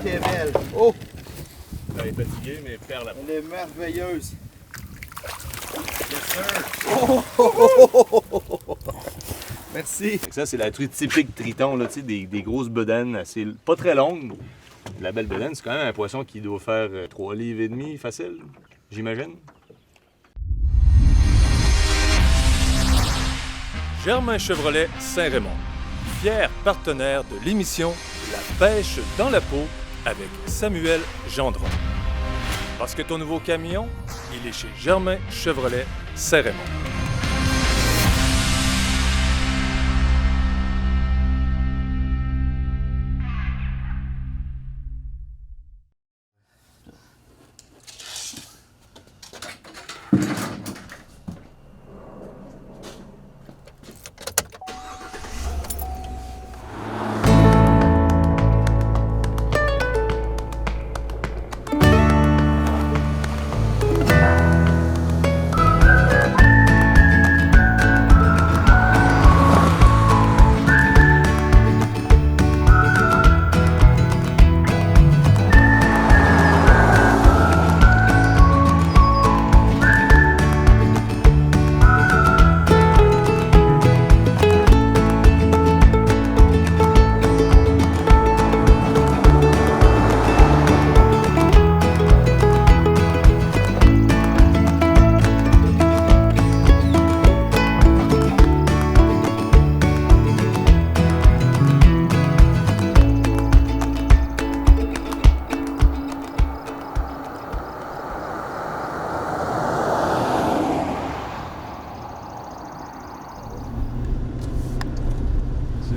qu'elle est belle. Oh! Elle est fatiguée, mais perd la Elle est merveilleuse. Yes, sir! Merci. Ça, c'est la truite typique triton, là, des grosses bedaines, assez, pas très longues. La belle bedaine, c'est quand même un poisson qui doit faire 3 livres et demi facile, j'imagine. Germain Chevrolet Saint-Raymond, fier partenaire de l'émission La pêche dans la peau avec Samuel Gendron. Parce que ton nouveau camion, il est chez Germain Chevrolet Saint-Raymond.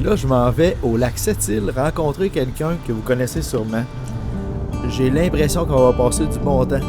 Là, je m'en vais au lac Sept-Îles rencontrer quelqu'un que vous connaissez sûrement. J'ai l'impression qu'on va passer du bon temps.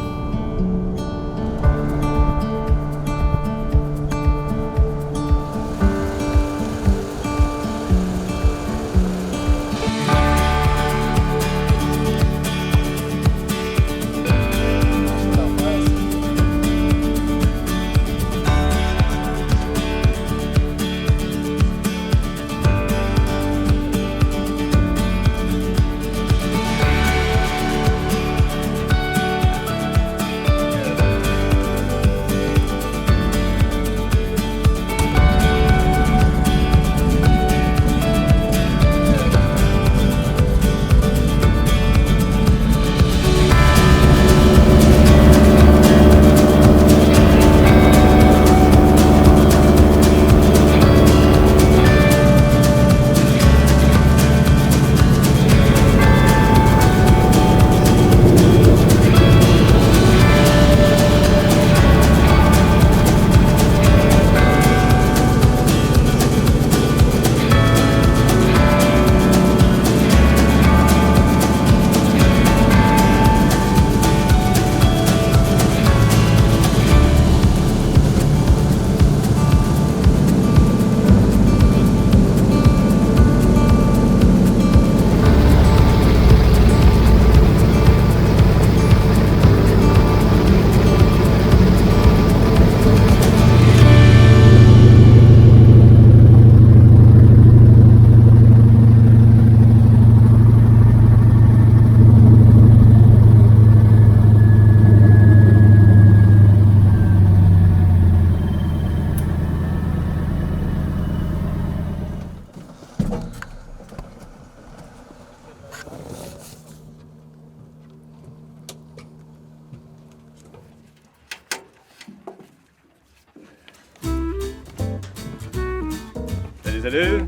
Salut!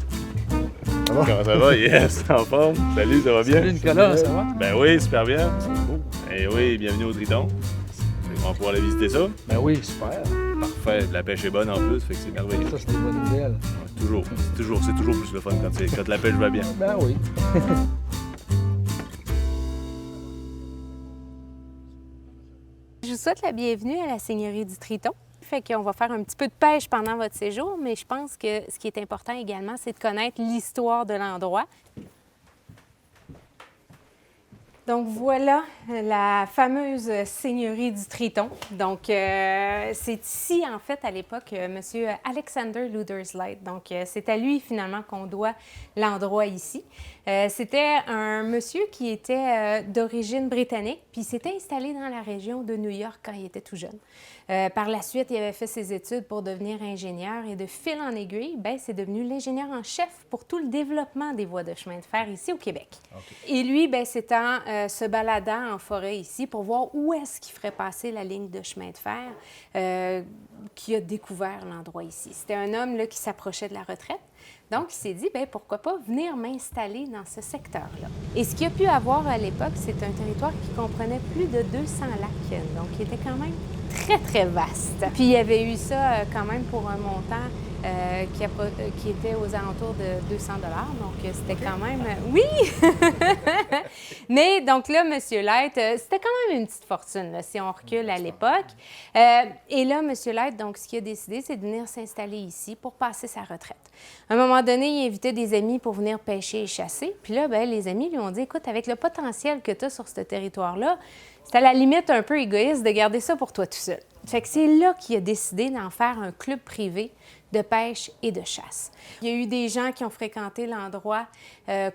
Ça va? Comment ça va? Yes, en forme. Salut, ça va bien? Salut Nicolas, ça va? Ben oui, super bien. Et oui, bienvenue au Triton. On va pouvoir aller visiter ça. Ben oui, super. Parfait. La pêche est bonne en plus, fait que c'est merveilleux. Ça, c'est des bonnes nouvelles. Ouais, toujours. C'est toujours plus le fun quand la pêche va bien. Ben oui. Je vous souhaite la bienvenue à la Seigneurie du Triton. Fait qu'on va faire un petit peu de pêche pendant votre séjour, mais je pense que ce qui est important également, c'est de connaître l'histoire de l'endroit. Donc voilà la fameuse seigneurie du Triton. Donc c'est ici en fait à l'époque Monsieur Alexander Luderslight. Donc c'est à lui finalement qu'on doit l'endroit ici. C'était un monsieur qui était d'origine britannique, puis il s'était installé dans la région de New York quand il était tout jeune. Par la suite, il avait fait ses études pour devenir ingénieur et de fil en aiguille, ben, c'est devenu l'ingénieur en chef pour tout le développement des voies de chemin de fer ici au Québec. Okay. Et lui, ben, c'est en se baladant en forêt ici pour voir où est-ce qu'il ferait passer la ligne de chemin de fer qui a découvert l'endroit ici. C'était un homme là, qui s'approchait de la retraite. Donc, il s'est dit, bien, pourquoi pas venir m'installer dans ce secteur-là. Et ce qu'il a pu avoir à l'époque, c'est un territoire qui comprenait plus de 200 lacs, donc il était quand même très, très vaste. Puis, il avait eu ça quand même pour un montant qui était aux alentours de 200 $. Donc, c'était quand même... Oui! Mais donc là, M. Light, c'était quand même une petite fortune, là, si on recule à l'époque. Et là, M. Light, donc, ce qu'il a décidé, c'est de venir s'installer ici pour passer sa retraite. À un moment donné, il invitait des amis pour venir pêcher et chasser. Puis là, bien, les amis lui ont dit, écoute, avec le potentiel que tu as sur ce territoire-là, c'est à la limite un peu égoïste de garder ça pour toi tout seul. Fait que c'est là qu'il a décidé d'en faire un club privé de pêche et de chasse. Il y a eu des gens qui ont fréquenté l'endroit,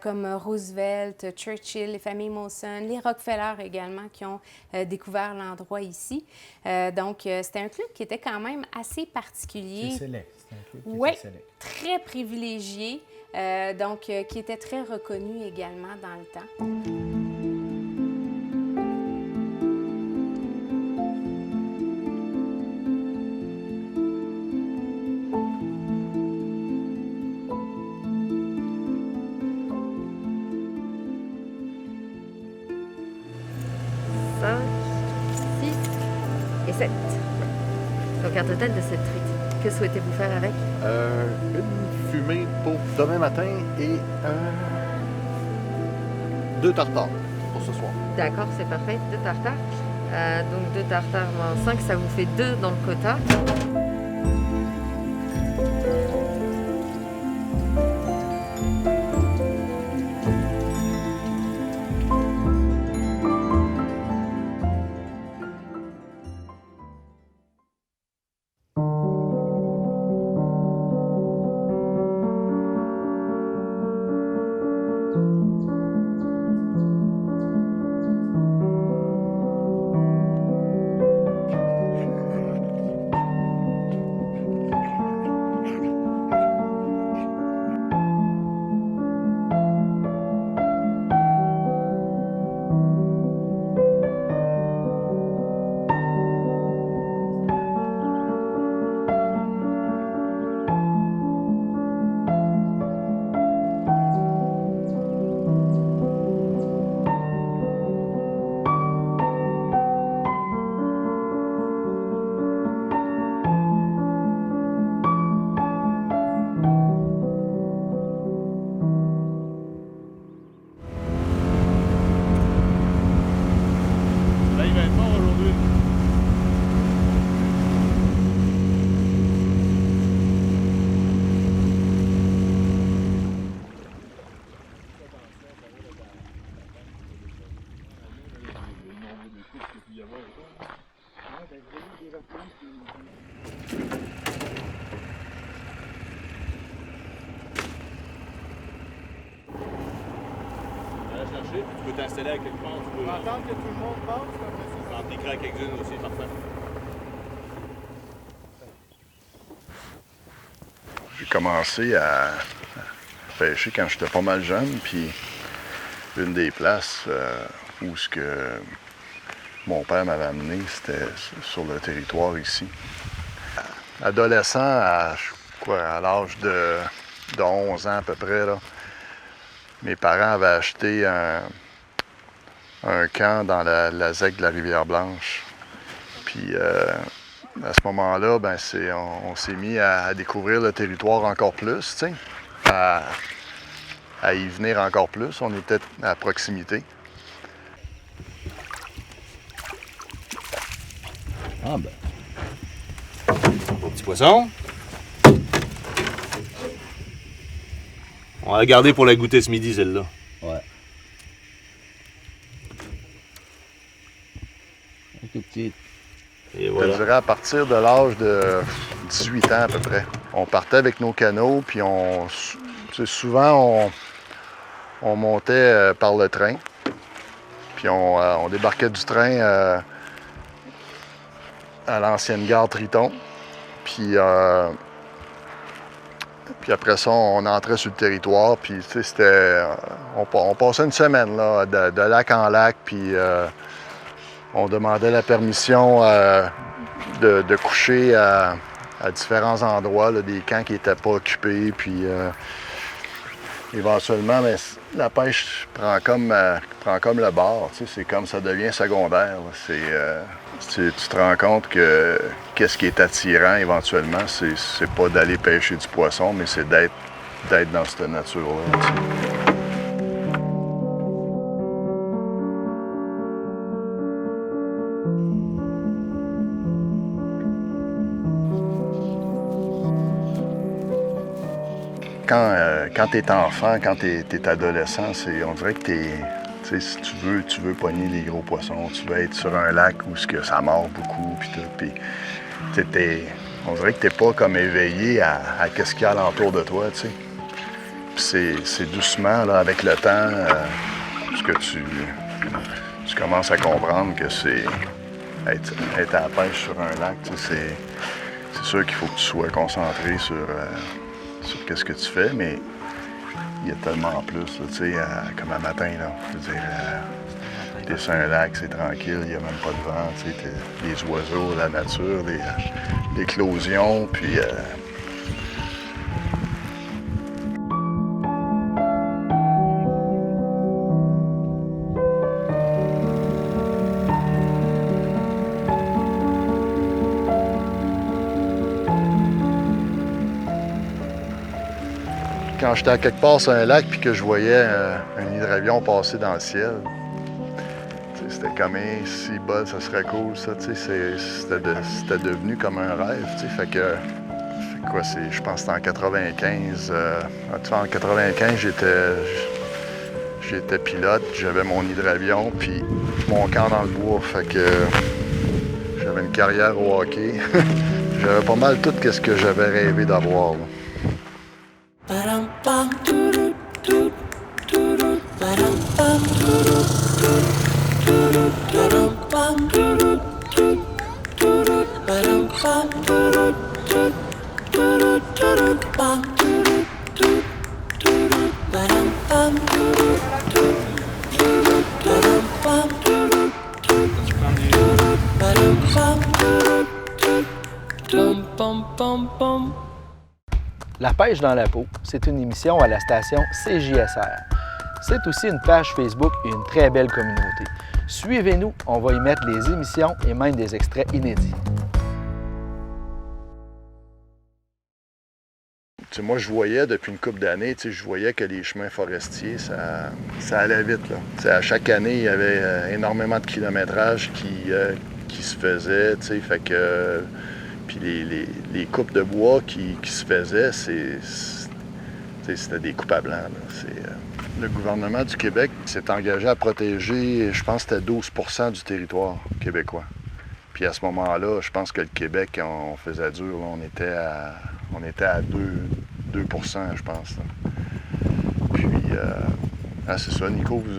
comme Roosevelt, Churchill, les familles Molson, les Rockefeller également, qui ont découvert l'endroit ici. Donc, c'était un club qui était quand même assez particulier. C'est sélect. C'est un club qui oui, était sélect. Très privilégié, donc qui était très reconnu également dans le temps. Donc, un total de 7 truites. Que souhaitez-vous faire avec? Une fumée pour demain matin et 2 tartares pour ce soir. D'accord, c'est parfait. 2 tartares. Donc, 2 tartares moins 5, ça vous fait 2 dans le quota. Tu peux t'installer à quelque part, tu peux Attendre que tout le monde passe, comme ça. Tu peux en piquer à quelques-unes aussi, parfait. J'ai commencé à pêcher quand j'étais pas mal jeune, puis une des places où ce que mon père m'avait amené, c'était sur le territoire ici. Adolescent, à l'âge de 11 ans à peu près, là, mes parents avaient acheté un camp dans la zec de la Rivière-Blanche. Puis à ce moment-là, ben, on s'est mis à découvrir le territoire encore plus, tu sais, à y venir encore plus. On était à proximité. Ah ben. Petit poisson. On va la garder pour la goûter ce midi, celle-là. Ouais. dirais à partir de l'âge de 18 ans à peu près. On partait avec nos canots, puis souvent on montait par le train. Puis on débarquait du train à l'ancienne gare Triton. Puis après ça, on entrait sur le territoire. Puis c'était... On passait une semaine là, de lac en lac. Puis on demandait la permission de coucher à différents endroits, là, des camps qui n'étaient pas occupés. Puis éventuellement, mais la pêche prend comme le bord. C'est comme ça devient secondaire. Tu te rends compte que qu'est-ce qui est attirant éventuellement, c'est pas d'aller pêcher du poisson, mais c'est d'être dans cette nature-là. Quand tu es enfant, quand tu es adolescent, on dirait que si tu veux pogner les gros poissons, tu veux être sur un lac où ça mord beaucoup, puis tout. Puis, on dirait que tu n'es pas comme éveillé à ce qu'il y a alentour de toi, tu sais. Puis c'est doucement, là, avec le temps, que tu commences à comprendre que c'est être à la pêche sur un lac, tu sais, c'est sûr qu'il faut que tu sois concentré sur qu'est-ce que tu fais, mais il y a tellement plus, tu sais, comme un matin, là, je veux dire, t'es sur un lac, c'est tranquille, il n'y a même pas de vent, tu sais, les oiseaux, la nature, l'éclosion, puis... Quand j'étais à quelque part sur un lac puis que je voyais un hydravion passer dans le ciel, c'était comme si bas, ça serait cool, ça, c'était devenu comme un rêve, fait que quoi, je pense que c'était en 95. En 95, j'étais pilote, j'avais mon hydravion puis mon camp dans le bois, fait que j'avais une carrière au hockey. J'avais pas mal tout ce que j'avais rêvé d'avoir, là. La pêche dans la peau, c'est une émission à la station CJSR. C'est aussi une page Facebook et une très belle communauté. Suivez-nous, on va y mettre les émissions et même des extraits inédits. Moi, je voyais depuis une couple d'années, je voyais que les chemins forestiers, ça allait vite, là. À chaque année, il y avait énormément de kilométrage qui se faisait, fait que... Puis les coupes de bois qui se faisaient, c'était des coupes à blanc, là. Le gouvernement du Québec s'est engagé à protéger, je pense que c'était 12 % du territoire québécois. Puis à ce moment-là, je pense que le Québec, on faisait dur, là. On était à 2 % je pense, là. Puis, c'est ça, Nico, vous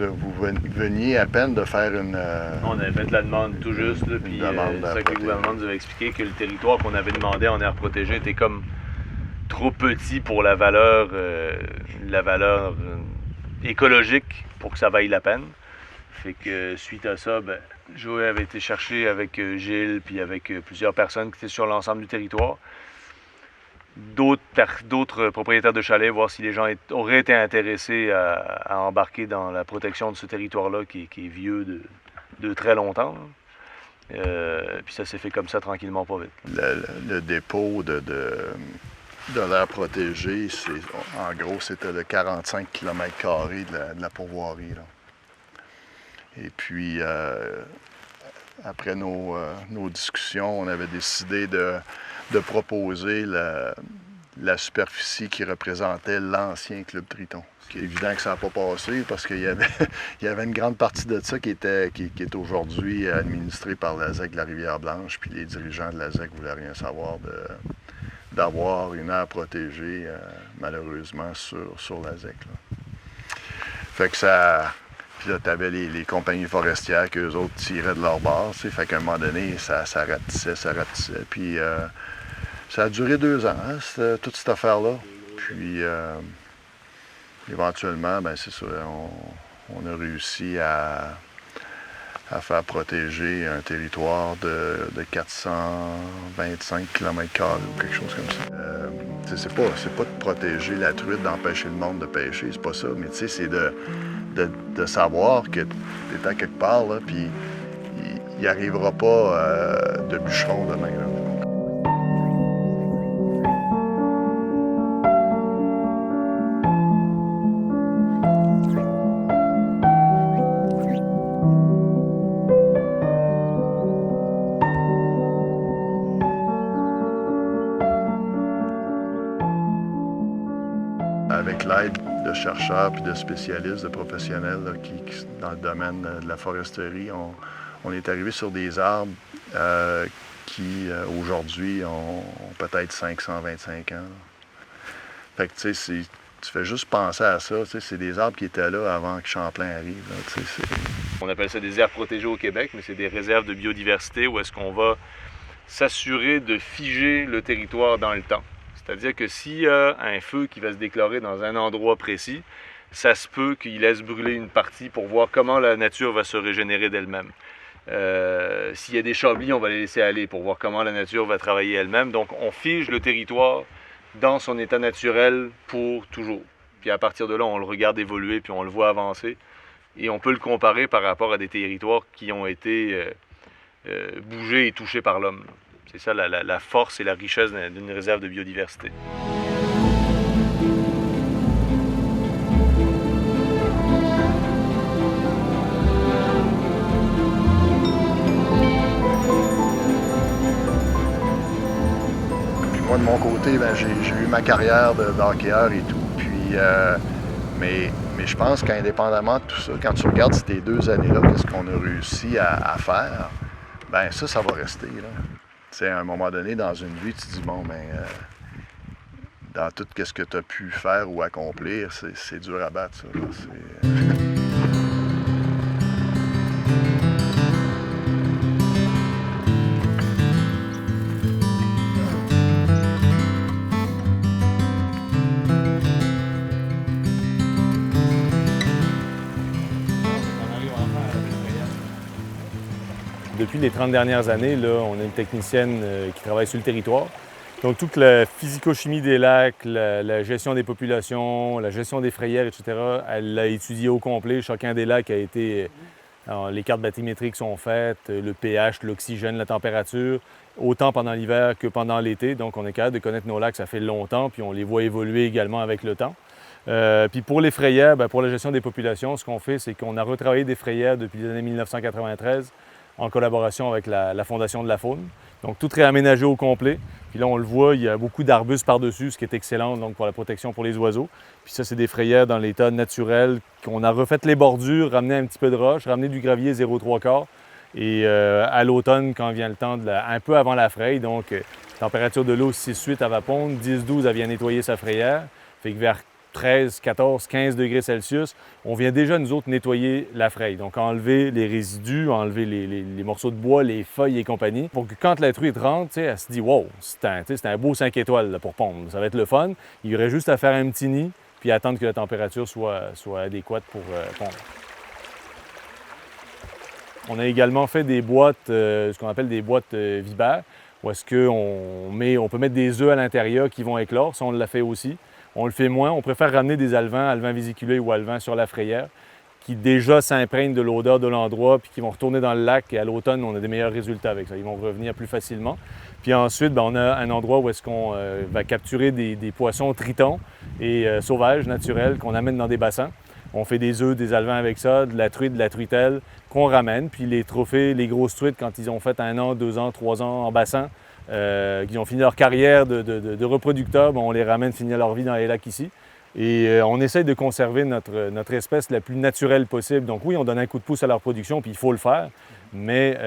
veniez à peine de faire une... On avait fait la demande tout juste, là, puis c'est ça que le gouvernement nous avait expliqué, que le territoire qu'on avait demandé en aire protégée était comme trop petit pour la valeur écologique pour que ça vaille la peine. Fait que suite à ça, Joey avait été chercher avec Gilles puis avec plusieurs personnes qui étaient sur l'ensemble du territoire. D'autres propriétaires de chalets, voir si les gens auraient été intéressés à embarquer dans la protection de ce territoire-là qui est vieux de très longtemps. Puis ça s'est fait comme ça tranquillement, pas vite. Le dépôt de l'aire protégée, en gros, c'était de 45 km² de la pourvoirie, là. Et puis, après nos discussions, on avait décidé de proposer la superficie qui représentait l'ancien Club Triton. C'est évident que ça n'a pas passé parce qu'il y avait une grande partie de ça qui est aujourd'hui administrée par la ZEC de la Rivière-Blanche, puis les dirigeants de la ZEC ne voulaient rien savoir d'avoir une aire protégée, malheureusement, sur la ZEC. Là. Fait que ça... Puis là, tu avais les compagnies forestières qu'eux autres tiraient de leur bord, tu sais. Fait qu'à un moment donné, ça rapetissait. Puis ça a duré 2 ans, hein, toute cette affaire-là. Puis éventuellement, ben c'est ça, on a réussi à faire protéger un territoire de 425 km² ou quelque chose comme ça. C'est pas de protéger la truite, d'empêcher le monde de pêcher, c'est pas ça, mais tu sais, c'est de savoir que tu es à quelque part, là, puis il n'y arrivera pas de bûcheron demain. Là. Avec l'aide de chercheurs puis de spécialistes, de professionnels là, qui, dans le domaine de la foresterie, on est arrivé sur des arbres qui, aujourd'hui, ont peut-être 525 ans. Là. Fait que, tu sais, tu fais juste penser à ça. C'est des arbres qui étaient là avant que Champlain arrive. Là, on appelle ça des aires protégées au Québec, mais c'est des réserves de biodiversité où est-ce qu'on va s'assurer de figer le territoire dans le temps. C'est-à-dire que s'il y a un feu qui va se déclarer dans un endroit précis, ça se peut qu'il laisse brûler une partie pour voir comment la nature va se régénérer d'elle-même. S'il y a des chablis, on va les laisser aller pour voir comment la nature va travailler elle-même. Donc, on fige le territoire dans son état naturel pour toujours. Puis à partir de là, on le regarde évoluer, puis on le voit avancer. Et on peut le comparer par rapport à des territoires qui ont été bougés et touchés par l'homme. C'est ça la force et la richesse d'une réserve de biodiversité. Puis moi, de mon côté, ben, j'ai eu ma carrière d'hockeyeur et tout. Puis, mais je pense qu'indépendamment de tout ça, quand tu regardes ces 2 années-là, qu'est-ce qu'on a réussi à faire, ben ça va rester, là. Tu sais, à un moment donné, dans une vie, tu te dis, bon, ben, dans tout ce que tu as pu faire ou accomplir, c'est dur à battre, ça. Depuis les 30 dernières années, là, on a une technicienne qui travaille sur le territoire. Donc, toute la physico-chimie des lacs, la gestion des populations, la gestion des frayères, etc., elle l'a étudié au complet. Chacun des lacs a été... Alors, les cartes bathymétriques sont faites, le pH, l'oxygène, la température, autant pendant l'hiver que pendant l'été. Donc, on est capable de connaître nos lacs, ça fait longtemps, puis on les voit évoluer également avec le temps. Puis pour les frayères, bien, pour la gestion des populations, ce qu'on fait, c'est qu'on a retravaillé des frayères depuis les années 1993 en collaboration avec la Fondation de la faune. Donc, tout réaménagé au complet. Puis là, on le voit, il y a beaucoup d'arbustes par-dessus, ce qui est excellent donc, pour la protection pour les oiseaux. Puis ça, c'est des frayères dans l'état naturel qu'on a refait les bordures, ramené un petit peu de roche, ramené du gravier 0,75. Et à l'automne, quand vient le temps, un peu avant la fraye, donc température de l'eau 6-8, elle va pondre, 10-12, elle vient nettoyer sa frayère. Fait que vers 13, 14, 15 degrés Celsius, on vient déjà, nous autres, nettoyer la fraye. Donc, enlever les résidus, enlever les morceaux de bois, les feuilles et compagnie, pour que quand la truite rentre, elle se dit « Wow, c'est un beau 5 étoiles là, pour pondre. Ça va être le fun. » Il y aurait juste à faire un petit nid, puis attendre que la température soit adéquate pour pondre. On a également fait des boîtes, ce qu'on appelle des boîtes vibaires, où est-ce qu'on peut mettre des œufs à l'intérieur qui vont éclore. Ça, on l'a fait aussi. On le fait moins. On préfère ramener des alevins vésiculés ou alevins sur la frayère, qui déjà s'imprègnent de l'odeur de l'endroit, puis qui vont retourner dans le lac. Et à l'automne, on a des meilleurs résultats avec ça. Ils vont revenir plus facilement. Puis ensuite, bien, on a un endroit où est-ce qu'on va capturer des poissons tritons et sauvages, naturels, qu'on amène dans des bassins. On fait des œufs, des alevins avec ça, de la truite, de la truitelle, qu'on ramène. Puis les trophées, les grosses truites, quand ils ont fait 1 an, 2 ans, 3 ans en bassin, qui ont fini leur carrière de reproducteurs, on les ramène finir leur vie dans les lacs ici. Et on essaye de conserver notre espèce la plus naturelle possible. Donc oui, on donne un coup de pouce à leur production, puis il faut le faire, mais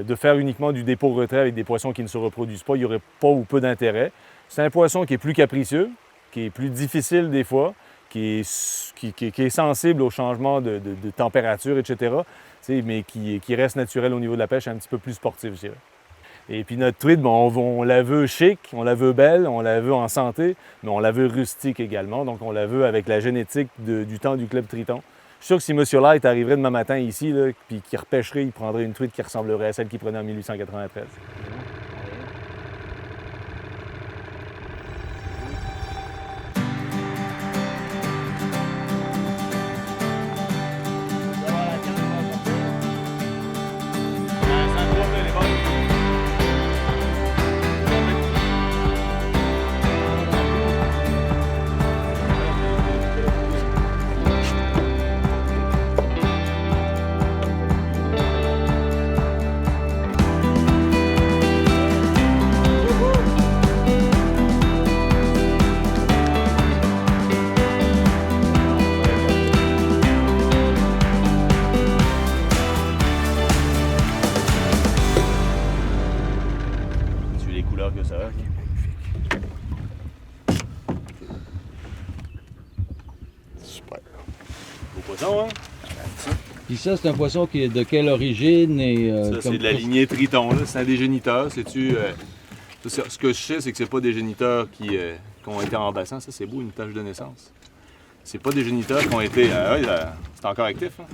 de faire uniquement du dépôt-retrait avec des poissons qui ne se reproduisent pas, il n'y aurait pas ou peu d'intérêt. C'est un poisson qui est plus capricieux, qui est plus difficile des fois, qui est sensible au changement de température, etc., mais qui reste naturel au niveau de la pêche, un petit peu plus sportif, je dirais. Et puis notre truite, on la veut chic, on la veut belle, on la veut en santé, mais on la veut rustique également. Donc on la veut avec la génétique du temps du Club Triton. Je suis sûr que si M. Light arriverait demain matin ici, là, puis qu'il repêcherait, il prendrait une truite qui ressemblerait à celle qu'il prenait en 1893. Que ça a. Super. Beau poisson, hein? Puis ça, c'est un poisson qui est de quelle origine? Et, Ça, c'est de la lignée Triton, là. C'est un des géniteurs. Sais-tu, ce que je sais, c'est que c'est pas des géniteurs qui ont été en bassin. Ça, c'est beau, une tache de naissance. C'est pas des géniteurs qui ont été... c'est encore actif, hein?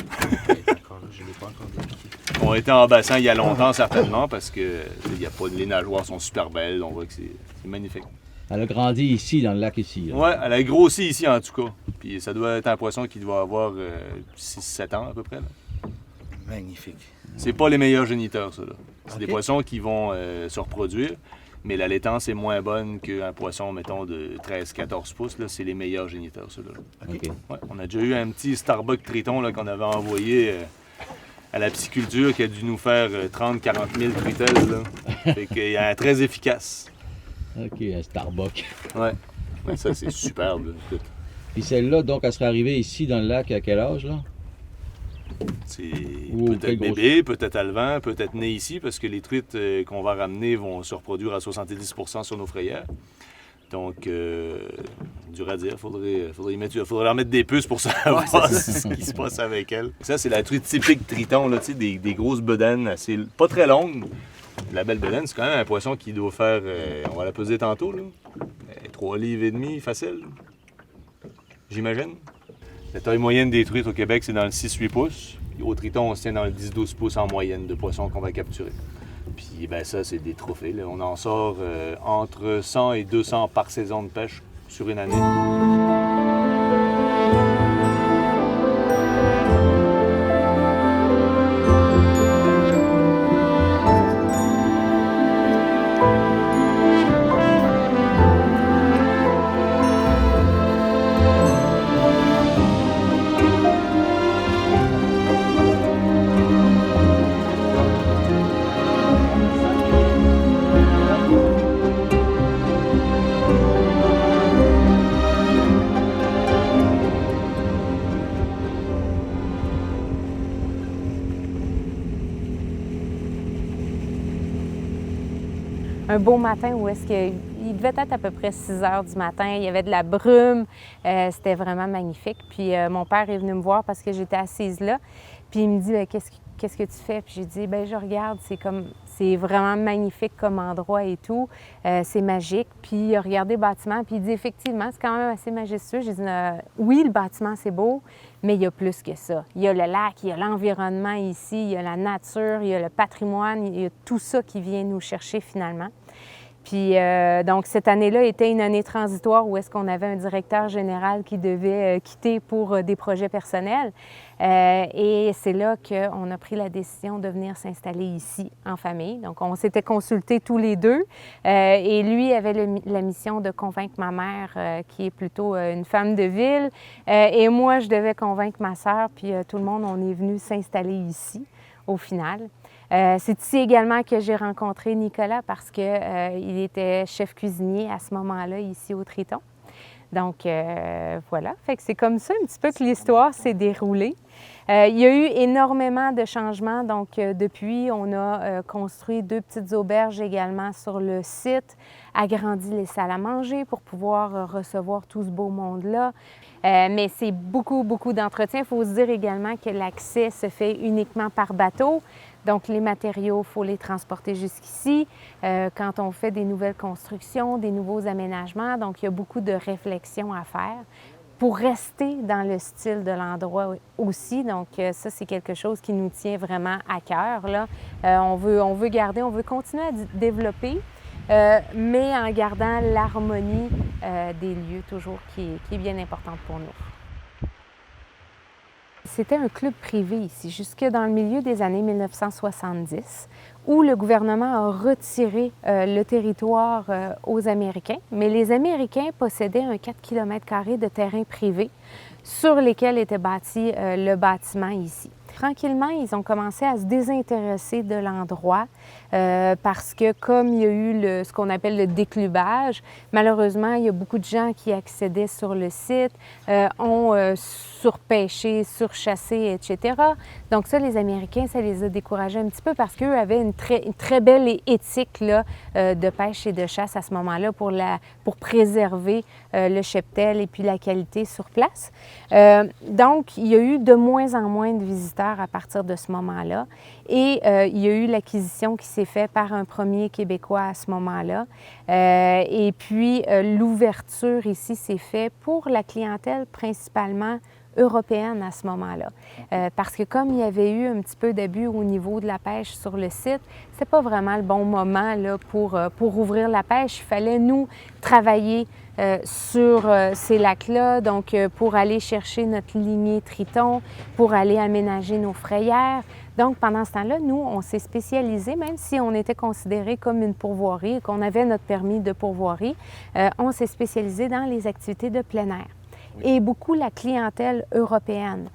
Je ne l'ai pas encore dépiqué. Qui ont été en bassin il y a longtemps, certainement, parce que y a pas, les nageoires sont super belles. On voit que c'est magnifique. Elle a grandi ici, dans le lac ici. Là. Ouais, elle a grossi ici, en tout cas. Puis ça doit être un poisson qui doit avoir 6-7 ans, à peu près. Là. Magnifique. C'est pas les meilleurs géniteurs, ça. C'est Ok. des poissons qui vont se reproduire, mais la laitance est moins bonne qu'un poisson, mettons, de 13-14 pouces. Là, c'est les meilleurs géniteurs, ceux-là. OK. Ouais, on a déjà eu un petit Starbuck Triton là, qu'on avait envoyé à la pisciculture qui a dû nous faire 30-40 000 truitelles. Là. Fait qu'il est très efficace. OK, un Starbuck. Ouais. Ouais, ça, c'est superbe. Là. Écoute, Puis celle-là, donc, elle serait arrivée ici, dans le lac, à quel âge, là? c'est Ou peut-être quelle grosse- bébé, peut-être alevin, peut-être né ici, parce que les truites qu'on va ramener vont se reproduire à 70% sur nos frayères. Donc, dur à dire, il faudrait leur mettre des puces pour savoir ce qui se passe avec elles. Ça, c'est la truite typique Triton, là, des grosses bedaines, assez, pas très longues. La belle bedaine, c'est quand même un poisson qui doit faire, on va la peser tantôt, là, 3 livres et demi, facile, j'imagine. La taille moyenne des truites au Québec, c'est dans le 6-8 pouces. Puis au Triton, on se tient dans le 10-12 pouces en moyenne de poissons qu'on va capturer. Puis ben ça, c'est des trophées. Là. On en sort entre 100 et 200 par saison de pêche sur une année. Un beau matin où est-ce qu'il devait être à peu près 6 heures du matin. Il y avait de la brume. C'était vraiment magnifique. Puis mon père est venu me voir parce que j'étais assise là. Puis il me dit qu'est-ce que tu fais? Puis j'ai dit je regarde, c'est vraiment magnifique comme endroit et tout. C'est magique. Puis il a regardé le bâtiment. Puis il dit effectivement, c'est quand même assez majestueux. J'ai dit oui, le bâtiment c'est beau, mais il y a plus que ça. Il y a le lac, il y a l'environnement ici, il y a la nature, il y a le patrimoine, il y a tout ça qui vient nous chercher finalement. Puis donc cette année-là était une année transitoire où est-ce qu'on avait un directeur général qui devait quitter pour des projets personnels. Et c'est là qu'on a pris la décision de venir s'installer ici en famille. Donc on s'était consultés tous les deux et lui avait la mission de convaincre ma mère qui est plutôt une femme de ville et moi je devais convaincre ma sœur puis tout le monde on est venu s'installer ici au final. C'est ici également que j'ai rencontré Nicolas parce qu'il était chef cuisinier à ce moment-là ici au Triton. Donc voilà, fait que c'est comme ça un petit peu que l'histoire s'est déroulée. Il y a eu énormément de changements, donc depuis, on a construit 2 petites auberges également sur le site, agrandi les salles à manger pour pouvoir recevoir tout ce beau monde-là. Mais c'est beaucoup, beaucoup d'entretien. Il faut se dire également que l'accès se fait uniquement par bateau. Donc, les matériaux, il faut les transporter jusqu'ici. Quand on fait des nouvelles constructions, des nouveaux aménagements, donc il y a beaucoup de réflexion à faire pour rester dans le style de l'endroit aussi. Donc, ça, c'est quelque chose qui nous tient vraiment à cœur, là. On veut garder, on veut continuer à développer, mais en gardant l'harmonie des lieux toujours qui est bien importante pour nous. C'était un club privé ici, jusque dans le milieu des années 1970, où le gouvernement a retiré le territoire aux Américains. Mais les Américains possédaient un 4 km² de terrain privé sur lesquels était bâti le bâtiment ici. Tranquillement, ils ont commencé à se désintéresser de l'endroit parce que comme il y a eu ce qu'on appelle le déclubage, malheureusement, il y a beaucoup de gens qui accédaient sur le site, ont surpêché, surchassé, etc. Donc ça, les Américains, ça les a découragés un petit peu parce qu'eux avaient une très belle éthique là, de pêche et de chasse à ce moment-là pour préserver le cheptel et puis la qualité sur place. Donc, il y a eu de moins en moins de visiteurs à partir de ce moment-là. Et il y a eu l'acquisition qui s'est faite par un premier Québécois à ce moment-là. Et puis, l'ouverture ici s'est faite pour la clientèle principalement européenne à ce moment-là. Parce que comme il y avait eu un petit peu d'abus au niveau de la pêche sur le site, c'est pas vraiment le bon moment là, pour ouvrir la pêche. Il fallait, nous, travailler sur ces lacs-là, donc pour aller chercher notre lignée Triton, pour aller aménager nos frayères. Donc, pendant ce temps-là, nous, on s'est spécialisé, même si on était considéré comme une pourvoirie et qu'on avait notre permis de pourvoirie, on s'est spécialisé dans les activités de plein air. Et beaucoup la clientèle européenne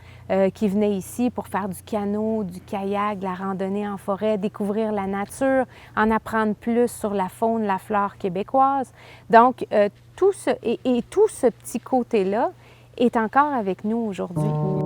qui venait ici pour faire du canot, du kayak, de la randonnée en forêt, découvrir la nature, en apprendre plus sur la faune, la flore québécoise. Donc, tout ce petit côté-là est encore avec nous aujourd'hui.